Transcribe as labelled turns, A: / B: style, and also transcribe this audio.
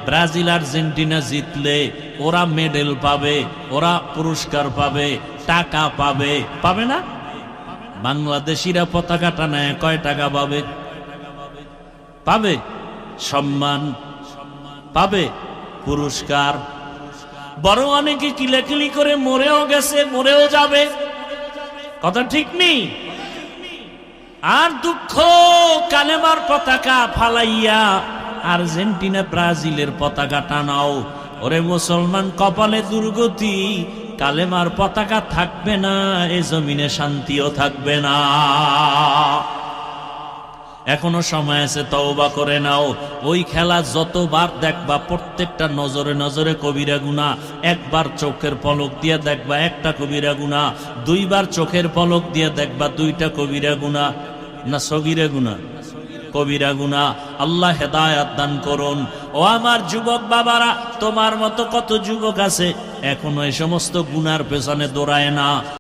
A: Brazil Argentina জিতলে ওরা medal পাবে, ওরা পুরস্কার পাবে, টাকা পাবে, পাবে না? বাংলাদেশিরা পতাকা টানায় কয় টাকা পাবে? পাবে সম্মান, পাবে পুরস্কার। বরং অনেকে কিলাকিলি করে মরেও গেছে, মরেও যাবে, কথা ঠিক নেই? আর দুঃখ, কালেমার পতাকা ফালাইয়া আর্জেন্টিনা ব্রাজিলের পতাকা টানাও। ওরে মুসলমান, কপালে দুর্গতি, কালেমার পতাকা থাকবে না, এ জমিনে শান্তিও থাকবে না। এখনো সময় আছে, তওবা করে নাও। ওই খেলা যতবার দেখবা প্রত্যেকটা নজরে নজরে কবিরা গুনাহ। একবার চোখের পলক দিয়ে দেখবা একটা কবিরা গুনাহ, দুইবার চোখের পলক দিয়ে দেখবা দুইটা কবিরা গুনাহ। না সগীরা গুনাহ? কবিরা গুনাহ। আল্লাহ হেদায়েত দান করুন। ও আমার যুবক বাবারা, তোমার মতো কত যুবক আছে এখনো এই সমস্ত গুনার পেছনে দৌড়ায় না।